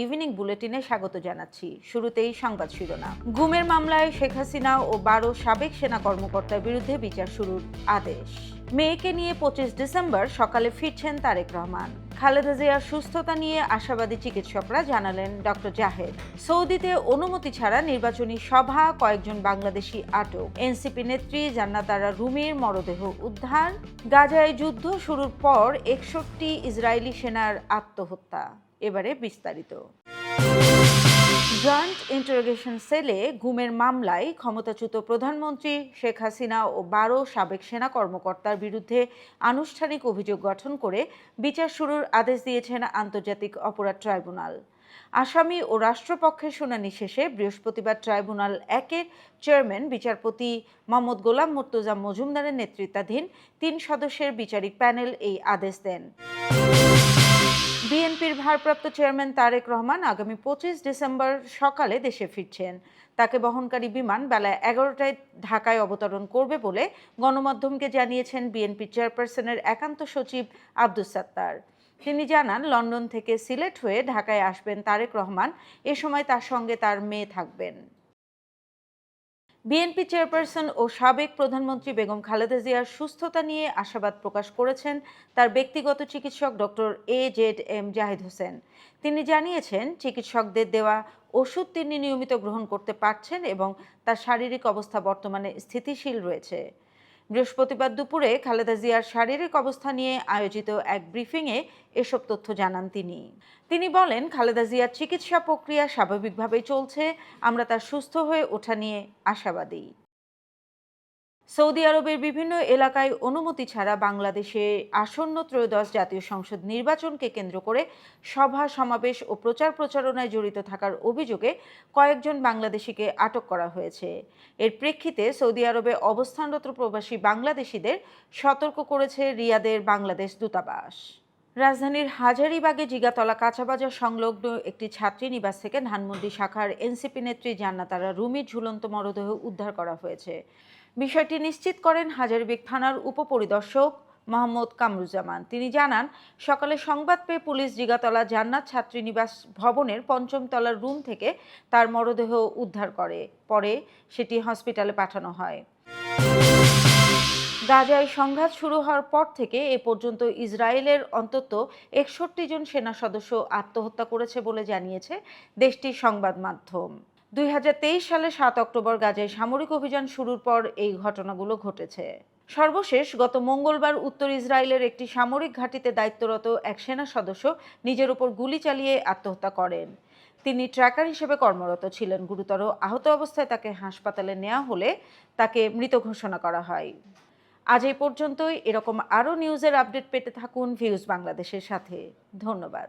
Evening বুলেটিনে স্বাগত জানাচ্ছি। শুরুতেই সংবাদ শিরোনাম। গুমের মামলায় শেখ হাসিনা ও 12 সাবেক সেনা কর্মকর্তার বিরুদ্ধে বিচার শুরুর আদেশ। মেয়েকে নিয়ে 25 ডিসেম্বর সকালে ফিরছেন তারেক রহমান। খালেদা জিয়ার সুস্থতা নিয়ে আশাবাদী চিকিৎসকরা, জানালেন ডক্টর জাহেদ। সৌদিতে অনুমতি ছাড়া নির্বাচনী সভা, কয়েকজন বাংলাদেশি আটক। এনসিপি নেত্রী জান্নাত আরা রুমির মরদেহ উদ্ধার। গাজায় যুদ্ধ শুরুর পর 61 ইসরায়েলি সেনার আত্মহত্যা। এবারে বিস্তারিত। জয়েন্ট ইন্টারোগেশন সেলে গুমের মামলায় ক্ষমতাচ্যুত প্রধানমন্ত্রী শেখ হাসিনা ও 12 সাবেক সেনা কর্মকর্তার বিরুদ্ধে আনুষ্ঠানিক অভিযোগ গঠন করে বিচার শুরুর আদেশ দিয়েছেন আন্তর্জাতিক অপরাধ ট্রাইব্যুনাল। আসামি ও রাষ্ট্রপক্ষের শুনানি শেষে বৃহস্পতিবার ট্রাইব্যুনাল 1-এর চেয়ারম্যান বিচারপতি মোহাম্মদ গোলাম মুর্তজা মজুমদারের নেতৃত্বাধীন 3 সদস্যের বিচারিক প্যানেল এই আদেশ দেন। বিএনপির ভারপ্রাপ্ত চেয়ারম্যান তারেক রহমান আগামী 25 ডিসেম্বর সকালে দেশে ফিরছেন। তাকে বহনকারী বিমান বেলা 11টায় ঢাকায় অবতরণ করবে বলে গণমাধ্যমকে জানিয়েছেন বিএনপি চেয়ারপারসনের একান্ত সচিব আব্দুস সাত্তার। তিনি জানান, লন্ডন থেকে সিলেট হয়ে ঢাকায় আসবেন তারেক রহমান। এ সময় তার সঙ্গে তার মেয়ে থাকবেন। বিএনপি চেয়ারপারসন ও সাবেক প্রধানমন্ত্রী বেগম খালেদা জিয়ার সুস্থতা নিয়ে আশাবাদ প্রকাশ করেছেন তার ব্যক্তিগত চিকিৎসক ডক্টর AZM জাহিদ হোসেন। তিনি জানিয়েছেন, চিকিৎসকদের দেওয়া ওষুধ তিনি নিয়মিত গ্রহণ করতে পারছেন এবং তার শারীরিক অবস্থা বর্তমানে স্থিতিশীল রয়েছে। বৃহস্পতিবার দুপুরে খালেদা জিয়ার শারীরিক অবস্থা নিয়ে আয়োজিত এক ব্রিফিংয়ে এসব তথ্য জানান তিনি বলেন, খালেদা জিয়ার চিকিৎসা প্রক্রিয়া স্বাভাবিকভাবেই চলছে। আমরা তার সুস্থ হয়ে ওঠা নিয়ে আশাবাদী। সৌদি আরবের বিভিন্ন এলাকায় অনুমতি ছাড়া বাংলাদেশে আসন্ন ত্রয়োদশ জাতীয় সংসদ নির্বাচনকে কেন্দ্র করে সভা, সমাবেশ ও প্রচারণায় জড়িত থাকার অভিযোগে কয়েকজন বাংলাদেশিকে আটক করা হয়েছে। এর প্রেক্ষিতে সৌদি আরবে অবস্থানরত প্রবাসী বাংলাদেশিদের সতর্ক করেছে রিয়াদের বাংলাদেশ দূতাবাস। রাজধানীর হাজারীবাগে জিগাতলা কাঁচাবাজার সংলগ্ন একটি ছাত্রী নিবাস থেকে ধানমন্ডি শাখার এনসিপি নেত্রী জান্নাত আরা রুমির ঝুলন্ত মরদেহ উদ্ধার করা হয়েছে। বিষয়টি নিশ্চিত করেন হাজারীবাগ থানার উপপরিদর্শক মোহাম্মদ কামরুজ্জামান। তিনি জানান, সকালে সংবাদ পেয়ে পুলিশ জিগাতলা জান্নাত ছাত্রীনিবাস ভবনের 5ম তলার রুম থেকে তার মরদেহ উদ্ধার করে। পরে সেটি হসপিটালে পাঠানো হয়। গাজায় সংঘাত শুরু হওয়ার পর থেকে এ পর্যন্ত ইসরায়েলের অন্তত 61 জন সেনা সদস্য আত্মহত্যা করেছে বলে জানিয়েছে দেশটির সংবাদ মাধ্যম। 2023 সালে 7 অক্টোবর গাজায় সামরিক অভিযান শুরুর পর এই ঘটনাগুলো ঘটেছে। সর্বশেষ গত মঙ্গলবার উত্তর ইসরায়েলের একটি সামরিক ঘাঁটিতে দায়িত্বরত এক সেনা সদস্য নিজের উপর গুলি চালিয়ে আত্মহত্যা করেন। তিনি ট্র্যাকার হিসেবে কর্মরত ছিলেন। গুরুতর আহত অবস্থায় তাকে হাসপাতালে নেওয়া হলে তাকে মৃত ঘোষণা করা হয়। আজ এই পর্যন্তই। এরকম আরও নিউজের আপডেট পেতে থাকুন ভিউজ বাংলাদেশের সাথে। ধন্যবাদ।